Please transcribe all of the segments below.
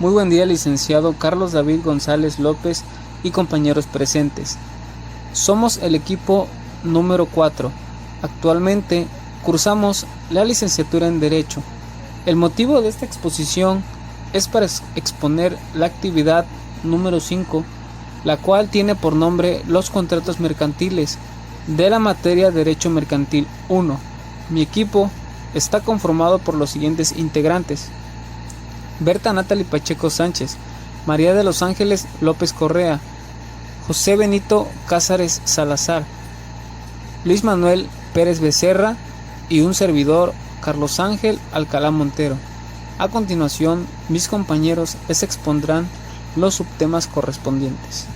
Muy buen día, licenciado Carlos David González López y compañeros presentes. Somos el equipo número 4. Actualmente cursamos la licenciatura en Derecho. El motivo de esta exposición es para exponer la actividad número 5, la cual tiene por nombre los contratos mercantiles de la materia Derecho Mercantil 1. Mi equipo está conformado por los siguientes integrantes: Berta Natalie Pacheco Sánchez, María de los Ángeles López Correa, José Benito Cázares Salazar, Luis Manuel Pérez Becerra y un servidor, Carlos Ángel Alcalá Montero. A continuación, mis compañeros les expondrán los subtemas correspondientes.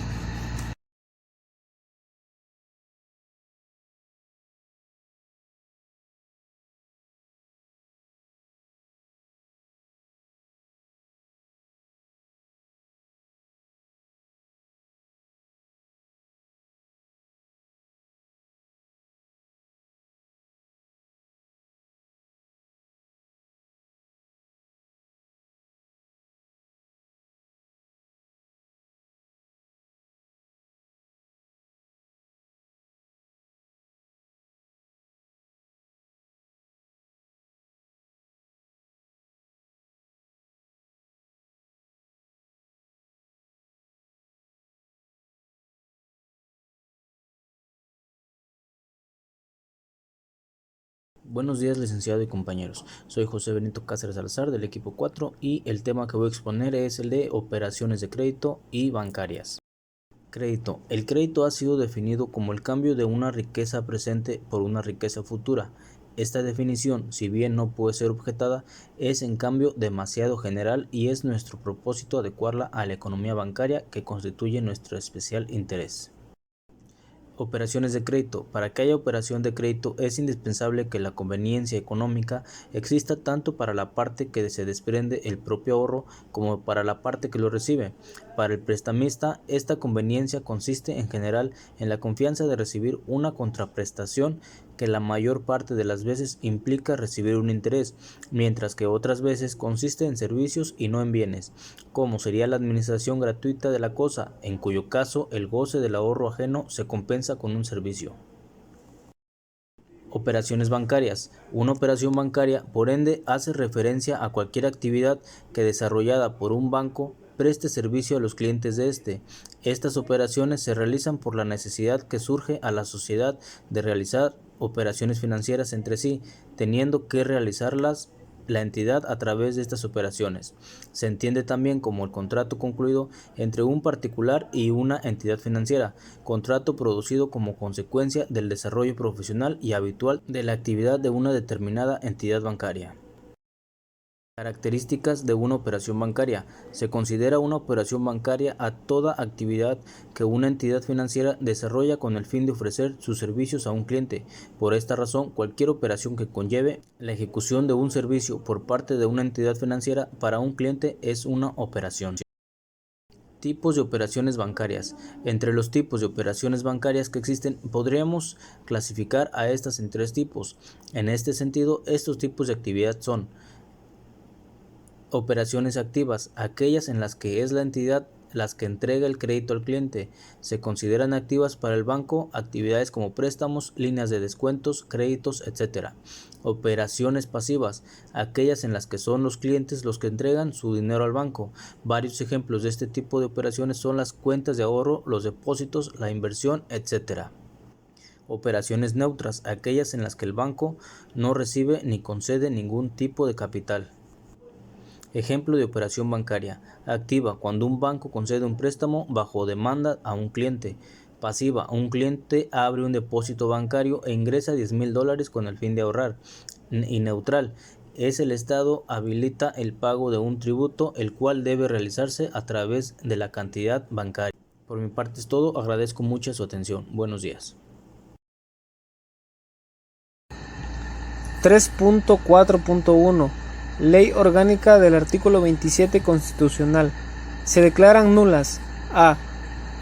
Buenos días, licenciado y compañeros. Soy José Benito Cázares Salazar del equipo 4 y el tema que voy a exponer es el de operaciones de crédito y bancarias. Crédito. El crédito ha sido definido como el cambio de una riqueza presente por una riqueza futura. Esta definición, si bien no puede ser objetada, es en cambio demasiado general y es nuestro propósito adecuarla a la economía bancaria que constituye nuestro especial interés. Operaciones de crédito. Para que haya operación de crédito es indispensable que la conveniencia económica exista tanto para la parte que se desprende el propio ahorro como para la parte que lo recibe. Para el prestamista, esta conveniencia consiste en general en la confianza de recibir una contraprestación que la mayor parte de las veces implica recibir un interés, mientras que otras veces consiste en servicios y no en bienes, como sería la administración gratuita de la cosa, en cuyo caso el goce del ahorro ajeno se compensa con un servicio. Operaciones bancarias. Una operación bancaria, por ende, hace referencia a cualquier actividad que desarrollada por un banco preste servicio a los clientes de este. Estas operaciones se realizan por la necesidad que surge a la sociedad de realizar operaciones financieras entre sí, teniendo que realizarlas la entidad a través de estas operaciones. Se entiende también como el contrato concluido entre un particular y una entidad financiera, contrato producido como consecuencia del desarrollo profesional y habitual de la actividad de una determinada entidad bancaria. Características de una operación bancaria. Se considera una operación bancaria a toda actividad que una entidad financiera desarrolla con el fin de ofrecer sus servicios a un cliente. Por esta razón, cualquier operación que conlleve la ejecución de un servicio por parte de una entidad financiera para un cliente es una operación. Tipos de operaciones bancarias. Entre los tipos de operaciones bancarias que existen, podríamos clasificar a estas en 3 tipos. En este sentido, estos tipos de actividad son: operaciones activas, aquellas en las que es la entidad las que entrega el crédito al cliente. Se consideran activas para el banco actividades como préstamos, líneas de descuentos, créditos, etc. Operaciones pasivas, aquellas en las que son los clientes los que entregan su dinero al banco. Varios ejemplos de este tipo de operaciones son las cuentas de ahorro, los depósitos, la inversión, etc. Operaciones neutras, aquellas en las que el banco no recibe ni concede ningún tipo de capital. Ejemplo de operación bancaria: activa, cuando un banco concede un préstamo bajo demanda a un cliente. Pasiva, un cliente abre un depósito bancario e ingresa $10,000 con el fin de ahorrar. Y neutral, es el Estado habilita el pago de un tributo, el cual debe realizarse a través de la cantidad bancaria. Por mi parte es todo, agradezco mucho su atención. Buenos días. 3.4.1 Ley Orgánica del artículo 27 Constitucional. Se declaran nulas: a.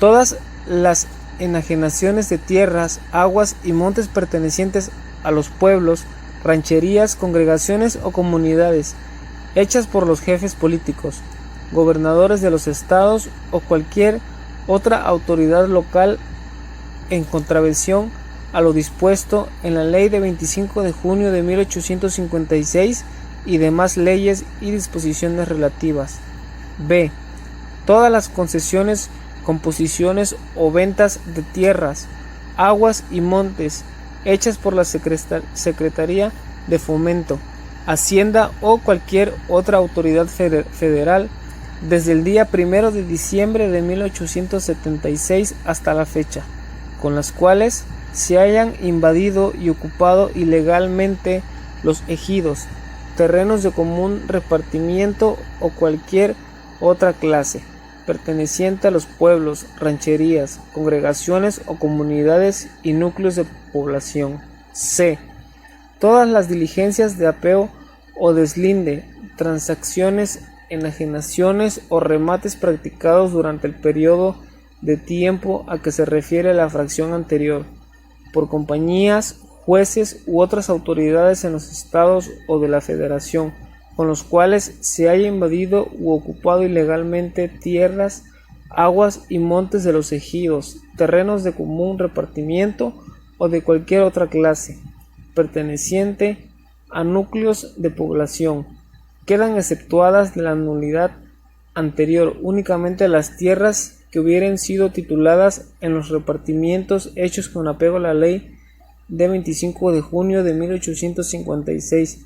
Todas las enajenaciones de tierras, aguas y montes pertenecientes a los pueblos, rancherías, congregaciones o comunidades, hechas por los jefes políticos. gobernadores de los estados o cualquier otra autoridad local en contravención a lo dispuesto en la ley de 25 de junio de 1856 y demás leyes y disposiciones relativas. B. Todas las concesiones, composiciones o ventas de tierras, aguas y montes hechas por la Secretaría de Fomento, Hacienda o cualquier otra autoridad federal desde el día 1 de diciembre de 1876 hasta la fecha, con las cuales se hayan invadido y ocupado ilegalmente los ejidos, terrenos de común repartimiento o cualquier otra clase, perteneciente a los pueblos, rancherías, congregaciones o comunidades y núcleos de población. C. Todas las diligencias de apeo o deslinde, transacciones, enajenaciones o remates practicados durante el periodo de tiempo a que se refiere la fracción anterior, por compañías, jueces u otras autoridades en los estados o de la federación, con los cuales se haya invadido u ocupado ilegalmente tierras, aguas y montes de los ejidos, terrenos de común repartimiento o de cualquier otra clase, perteneciente a núcleos de población. Quedan exceptuadas de la nulidad anterior únicamente las tierras que hubieran sido tituladas en los repartimientos hechos con apego a la ley de 25 de junio de 1856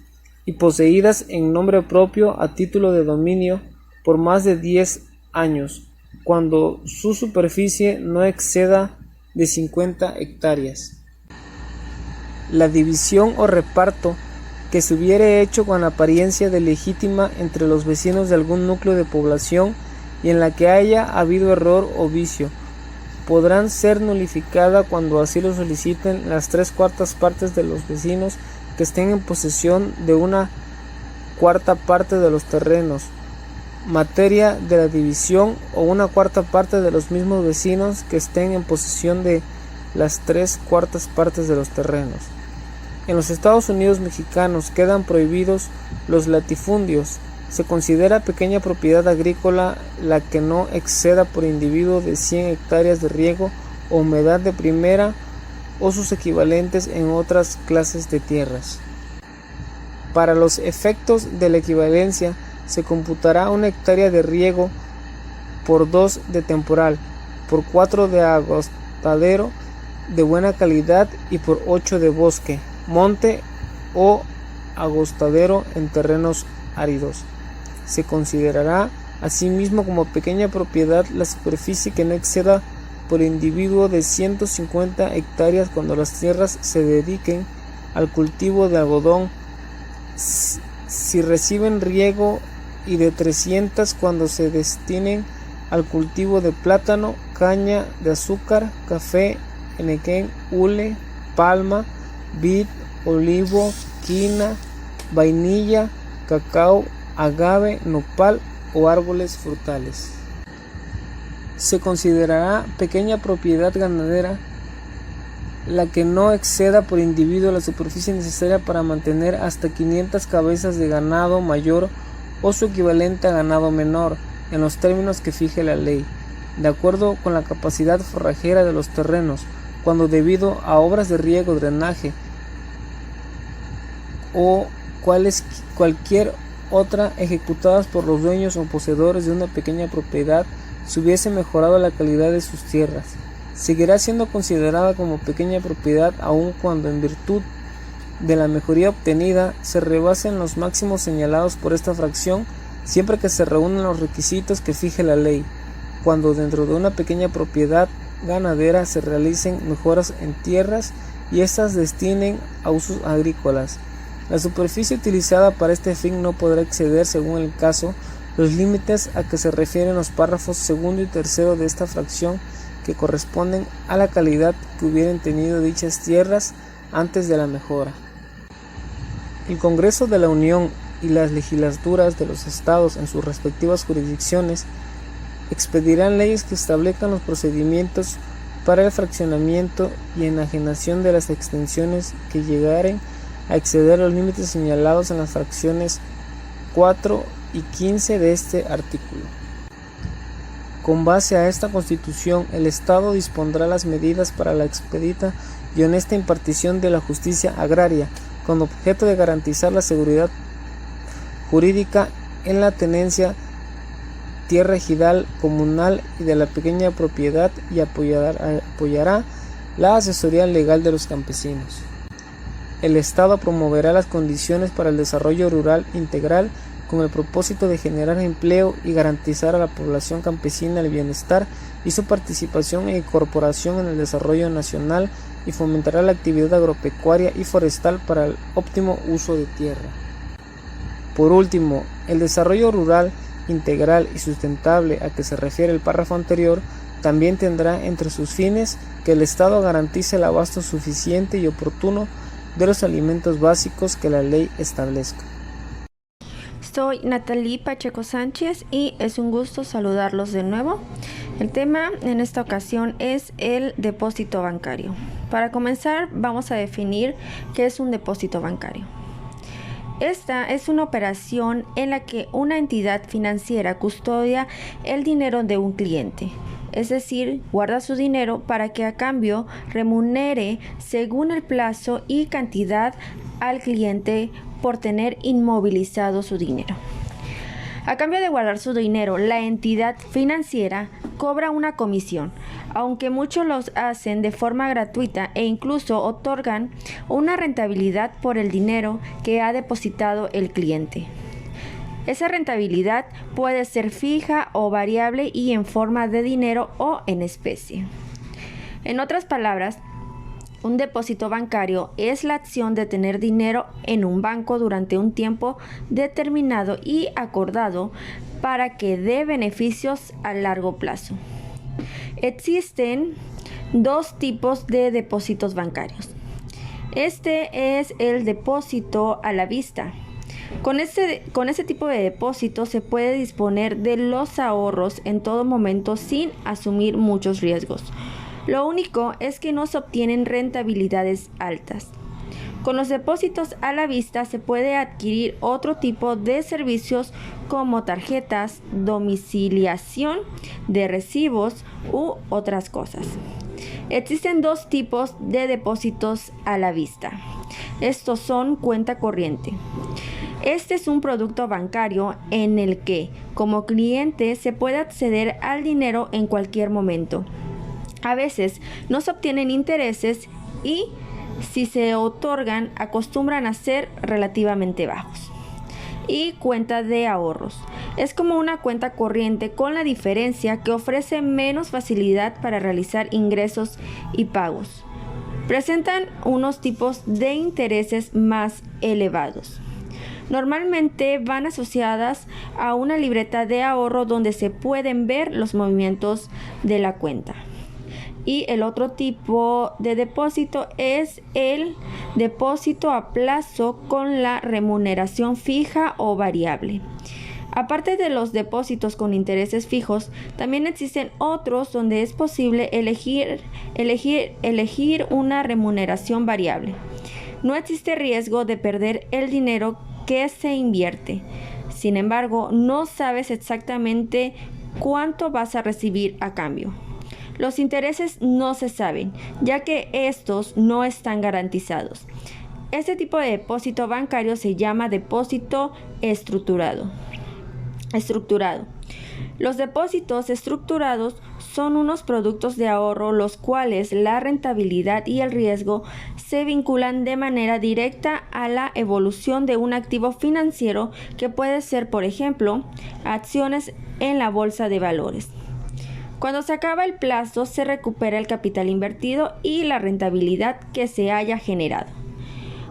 y poseídas en nombre propio a título de dominio por más de 10 años, cuando su superficie no exceda de 50 hectáreas. La división o reparto que se hubiere hecho con apariencia de legítima entre los vecinos de algún núcleo de población y en la que haya habido error o vicio, podrán ser nulificada cuando así lo soliciten las 3/4 partes de los vecinos que estén en posesión de 1/4 parte de los terrenos, materia de la división, o 1/4 parte de los mismos vecinos que estén en posesión de las 3/4 partes de los terrenos. En los Estados Unidos mexicanos quedan prohibidos los latifundios. Se considera pequeña propiedad agrícola la que no exceda por individuo de 100 hectáreas de riego o humedad de primera o sus equivalentes en otras clases de tierras. Para los efectos de la equivalencia se computará 1 hectárea de riego por 2 de temporal, por 4 de agostadero de buena calidad y por 8 de bosque, monte o agostadero en terrenos áridos. Se considerará asimismo como pequeña propiedad la superficie que no exceda por individuo de 150 hectáreas cuando las tierras se dediquen al cultivo de algodón, si reciben riego, y de 300 cuando se destinen al cultivo de plátano, caña de azúcar, café, henequén, hule, palma, vid, olivo, quina, vainilla, cacao, agave, nopal o árboles frutales. Se considerará pequeña propiedad ganadera la que no exceda por individuo la superficie necesaria para mantener hasta 500 cabezas de ganado mayor o su equivalente a ganado menor, en los términos que fije la ley, de acuerdo con la capacidad forrajera de los terrenos, cuando debido a obras de riego, drenaje o cualquier otra ejecutadas por los dueños o poseedores de una pequeña propiedad se hubiese mejorado la calidad de sus tierras. Seguirá siendo considerada como pequeña propiedad aun cuando, en virtud de la mejoría obtenida, se rebasen los máximos señalados por esta fracción, siempre que se reúnan los requisitos que fije la ley, cuando dentro de una pequeña propiedad ganadera se realicen mejoras en tierras y éstas destinen a usos agrícolas. La superficie utilizada para este fin no podrá exceder, según el caso, los límites a que se refieren los párrafos segundo y tercero de esta fracción, que corresponden a la calidad que hubieran tenido dichas tierras antes de la mejora. El Congreso de la Unión y las legislaturas de los estados en sus respectivas jurisdicciones expedirán leyes que establezcan los procedimientos para el fraccionamiento y enajenación de las extensiones que llegaren a exceder los límites señalados en las fracciones 4 y 15 de este artículo. Con base a esta Constitución, el Estado dispondrá las medidas para la expedita y honesta impartición de la justicia agraria, con objeto de garantizar la seguridad jurídica en la tenencia tierra ejidal, comunal y de la pequeña propiedad, y apoyará la asesoría legal de los campesinos. El Estado promoverá las condiciones para el desarrollo rural integral con el propósito de generar empleo y garantizar a la población campesina el bienestar y su participación e incorporación en el desarrollo nacional, y fomentará la actividad agropecuaria y forestal para el óptimo uso de tierra. Por último, el desarrollo rural integral y sustentable a que se refiere el párrafo anterior también tendrá entre sus fines que el Estado garantice el abasto suficiente y oportuno de los alimentos básicos que la ley establezca. Soy Natalie Pacheco Sánchez y es un gusto saludarlos de nuevo. El tema en esta ocasión es el depósito bancario. Para comenzar, vamos a definir qué es un depósito bancario. Esta es una operación en la que una entidad financiera custodia el dinero de un cliente, es decir, guarda su dinero para que a cambio remunere según el plazo y cantidad al cliente por tener inmovilizado su dinero. A cambio de guardar su dinero, la entidad financiera cobra una comisión, aunque muchos los hacen de forma gratuita e incluso otorgan una rentabilidad por el dinero que ha depositado el cliente. Esa rentabilidad puede ser fija o variable y en forma de dinero o en especie. En otras palabras, un depósito bancario es la acción de tener dinero en un banco durante un tiempo determinado y acordado para que dé beneficios a largo plazo. Existen dos tipos de depósitos bancarios. Este es el depósito a la vista. Con ese tipo de depósito se puede disponer de los ahorros en todo momento sin asumir muchos riesgos. Lo único es que no se obtienen rentabilidades altas. Con los depósitos a la vista se puede adquirir otro tipo de servicios como tarjetas, domiciliación de recibos u otras cosas. Existen dos tipos de depósitos a la vista. Estos son cuenta corriente. Este es un producto bancario en el que, como cliente, se puede acceder al dinero en cualquier momento. A veces no se obtienen intereses y, si se otorgan, acostumbran a ser relativamente bajos. Y cuenta de ahorros. Es como una cuenta corriente con la diferencia que ofrece menos facilidad para realizar ingresos y pagos. Presentan unos tipos de intereses más elevados. Normalmente van asociadas a una libreta de ahorro donde se pueden ver los movimientos de la cuenta. Y el otro tipo de depósito es el depósito a plazo con la remuneración fija o variable. Aparte de los depósitos con intereses fijos, también existen otros donde es posible elegir una remuneración variable. No existe riesgo de perder el dinero que se invierte. Sin embargo, no sabes exactamente cuánto vas a recibir a cambio. Los intereses no se saben, ya que estos no están garantizados. Este tipo de depósito bancario se llama depósito estructurado. Los depósitos estructurados son unos productos de ahorro los cuales la rentabilidad y el riesgo se vinculan de manera directa a la evolución de un activo financiero que puede ser, por ejemplo, acciones en la bolsa de valores. Cuando se acaba el plazo, se recupera el capital invertido y la rentabilidad que se haya generado.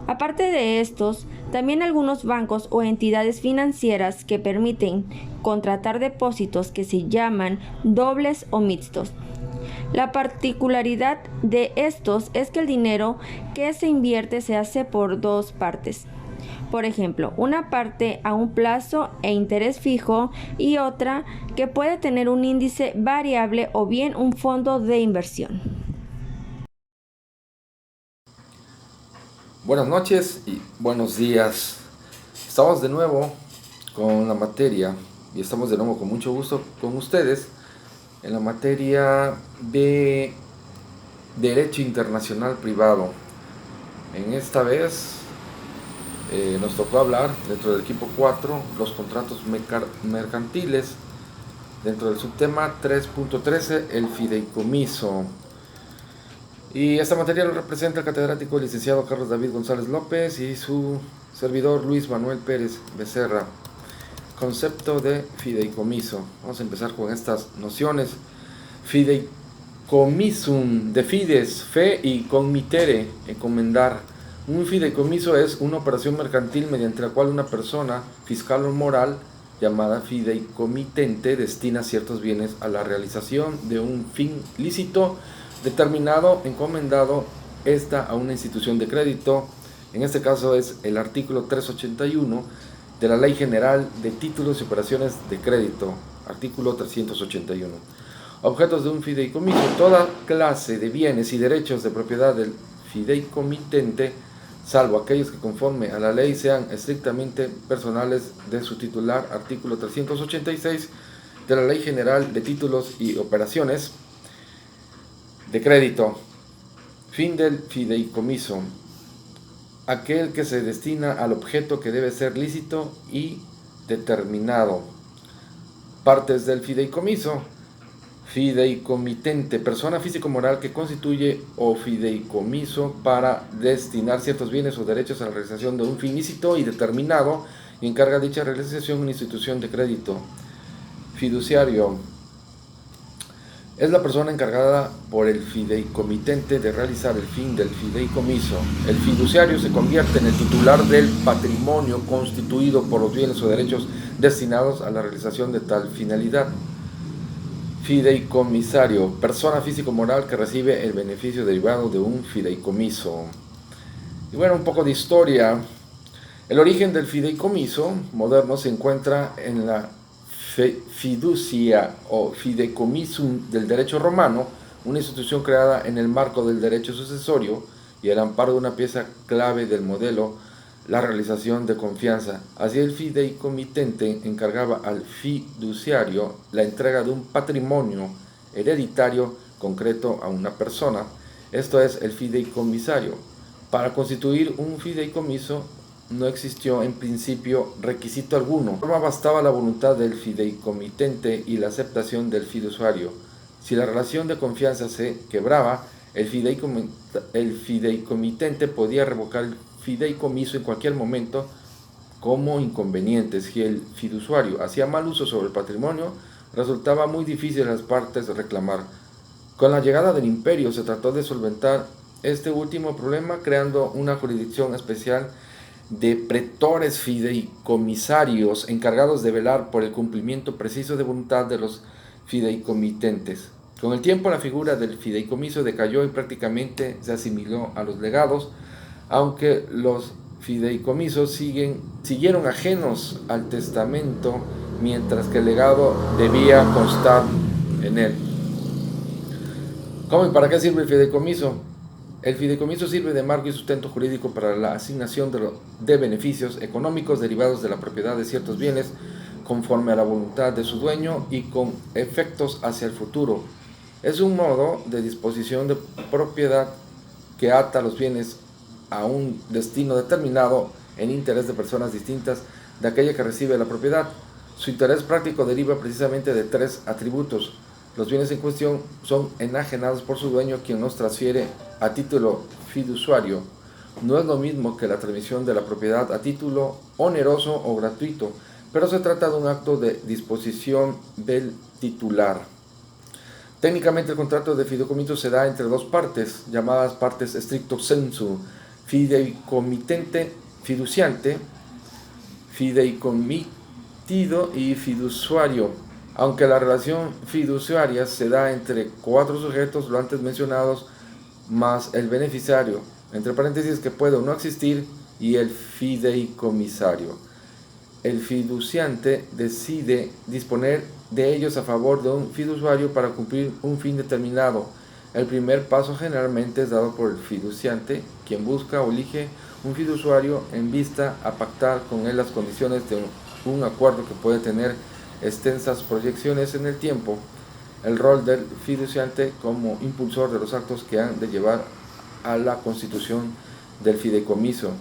Aparte de estos, también algunos bancos o entidades financieras que permiten contratar depósitos que se llaman dobles o mixtos. La particularidad de estos es que el dinero que se invierte se hace por dos partes. Por ejemplo, una parte a un plazo e interés fijo y otra que puede tener un índice variable o bien un fondo de inversión. Buenas noches y buenos días. Estamos de nuevo con la materia, y estamos de nuevo con mucho gusto con ustedes en la materia de Derecho Internacional Privado. En esta vez nos tocó hablar dentro del equipo 4 los contratos mercantiles, dentro del subtema 3.13 el fideicomiso. Y esta materia lo representa el catedrático el licenciado Carlos David González López y su servidor Luis Manuel Pérez Becerra. Concepto de fideicomiso. Vamos a empezar con estas nociones. Fideicomisum, de fides, fe y committere, encomendar. Un fideicomiso es una operación mercantil mediante la cual una persona, fiscal o moral, llamada fideicomitente, destina ciertos bienes a la realización de un fin lícito determinado, encomendado esta a una institución de crédito. En este caso es el artículo 381 de la Ley General de Títulos y Operaciones de Crédito, artículo 381. Objetos de un fideicomiso: toda clase de bienes y derechos de propiedad del fideicomitente, salvo aquellos que conforme a la ley sean estrictamente personales de su titular, artículo 386 de la Ley General de Títulos y Operaciones de Crédito. Fin del fideicomiso: aquel que se destina al objeto que debe ser lícito y determinado. Partes del fideicomiso: fideicomitente, persona físico-moral que constituye o fideicomiso para destinar ciertos bienes o derechos a la realización de un fin lícito y determinado y encarga dicha realización a una institución de crédito. Fiduciario: es la persona encargada por el fideicomitente de realizar el fin del fideicomiso. El fiduciario se convierte en el titular del patrimonio constituido por los bienes o derechos destinados a la realización de tal finalidad. Fideicomisario: persona físico-moral que recibe el beneficio derivado de un fideicomiso. Y bueno, un poco de historia. El origen del fideicomiso moderno se encuentra en la fiducia o fideicomisum del derecho romano, una institución creada en el marco del derecho sucesorio y el amparo de una pieza clave del modelo, la realización de confianza. Así, el fideicomitente encargaba al fiduciario la entrega de un patrimonio hereditario concreto a una persona. Esto es el fideicomisario. Para constituir un fideicomiso no existió en principio requisito alguno. Bastaba la voluntad del fideicomitente y la aceptación del fiduciario. Si la relación de confianza se quebraba, el fideicomitente podía revocar el fideicomiso en cualquier momento como inconveniente. Si el fiduciario hacía mal uso sobre el patrimonio, resultaba muy difícil a las partes reclamar. Con la llegada del imperio se trató de solventar este último problema creando una jurisdicción especial de pretores fideicomisarios encargados de velar por el cumplimiento preciso de voluntad de los fideicomitentes. Con el tiempo la figura del fideicomiso decayó y prácticamente se asimiló a los legados, aunque los fideicomisos siguieron ajenos al testamento, mientras que el legado debía constar en él. ¿Cómo y para qué sirve el fideicomiso? El fideicomiso sirve de marco y sustento jurídico para la asignación de beneficios económicos derivados de la propiedad de ciertos bienes conforme a la voluntad de su dueño y con efectos hacia el futuro. Es un modo de disposición de propiedad que ata los bienes a un destino determinado en interés de personas distintas de aquella que recibe la propiedad. Su interés práctico deriva precisamente de tres atributos. Los bienes en cuestión son enajenados por su dueño, quien los transfiere a título fiduciario. No es lo mismo que la transmisión de la propiedad a título oneroso o gratuito, pero se trata de un acto de disposición del titular. Técnicamente, el contrato de fideicomiso se da entre dos partes, llamadas partes stricto sensu: fideicomitente fiduciante, fideicomitido y fiduciario. Aunque la relación fiduciaria se da entre cuatro sujetos, lo antes mencionados, más el beneficiario, entre paréntesis, que puede o no existir, y el fideicomisario. El fiduciante decide disponer de ellos a favor de un fiduciario para cumplir un fin determinado. El primer paso generalmente es dado por el fiduciante, quien busca o elige un fiduciario en vista a pactar con él las condiciones de un acuerdo que puede tener extensas proyecciones en el tiempo, el rol del fiduciante como impulsor de los actos que han de llevar a la constitución del fideicomiso.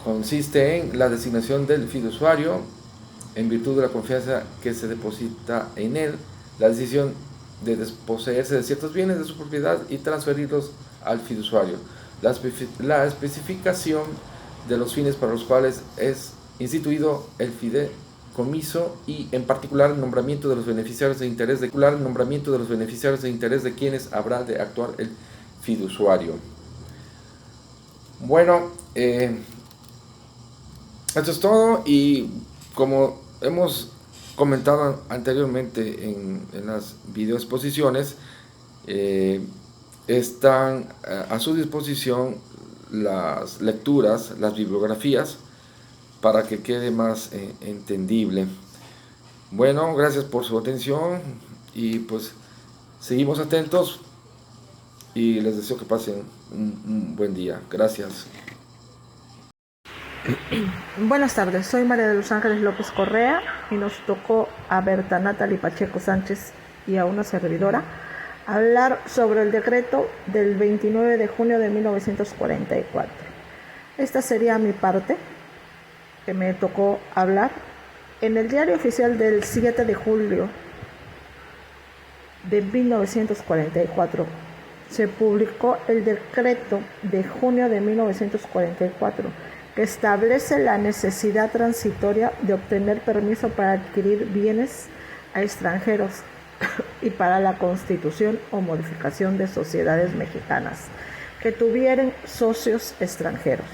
Consiste en la designación del fiduciario en virtud de la confianza que se deposita en él, la decisión de desposeerse de ciertos bienes de su propiedad y transferirlos al fiduciario, la especificación de los fines para los cuales es instituido el fideicomiso y en particular el nombramiento de los beneficiarios de interés de quienes habrá de actuar el fiduciario. Bueno, esto es todo, y como hemos comentado anteriormente en las videoexposiciones, están a su disposición las lecturas, las bibliografías, para que quede más entendible. Bueno, gracias por su atención y pues seguimos atentos y les deseo que pasen un buen día. Gracias. Buenas tardes, soy María de los Ángeles López Correa y nos tocó a Berta Natalie Pacheco Sánchez y a una servidora hablar sobre el decreto del 29 de junio de 1944. Esta sería mi parte que me tocó hablar. En el diario oficial del 7 de julio de 1944 se publicó el decreto de junio de 1944 que establece la necesidad transitoria de obtener permiso para adquirir bienes a extranjeros y para la constitución o modificación de sociedades mexicanas que tuvieran socios extranjeros.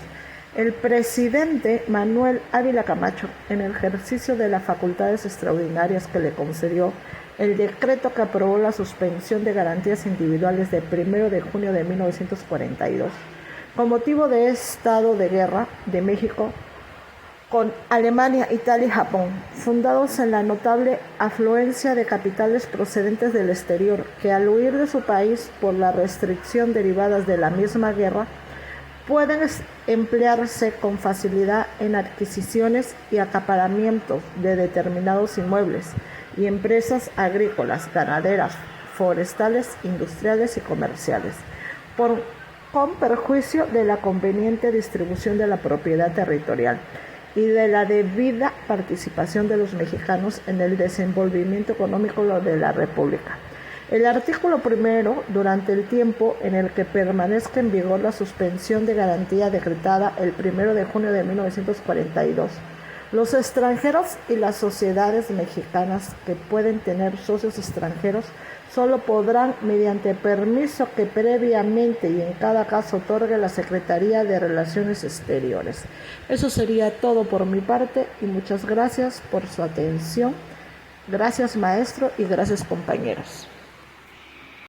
El presidente Manuel Ávila Camacho, en el ejercicio de las facultades extraordinarias que le concedió el decreto que aprobó la suspensión de garantías individuales del 1 de junio de 1942, con motivo de estado de guerra de México con Alemania, Italia y Japón, fundados en la notable afluencia de capitales procedentes del exterior, que al huir de su país por la restricción derivadas de la misma guerra, pueden emplearse con facilidad en adquisiciones y acaparamientos de determinados inmuebles y empresas agrícolas, ganaderas, forestales, industriales y comerciales, con perjuicio de la conveniente distribución de la propiedad territorial y de la debida participación de los mexicanos en el desenvolvimiento económico de la República. El artículo primero, durante el tiempo en el que permanezca en vigor la suspensión de garantía decretada el 1 de junio de 1942, los extranjeros y las sociedades mexicanas que pueden tener socios extranjeros solo podrán, mediante permiso que previamente y en cada caso otorgue la Secretaría de Relaciones Exteriores. Eso sería todo por mi parte y muchas gracias por su atención. Gracias, maestro, y gracias, compañeros.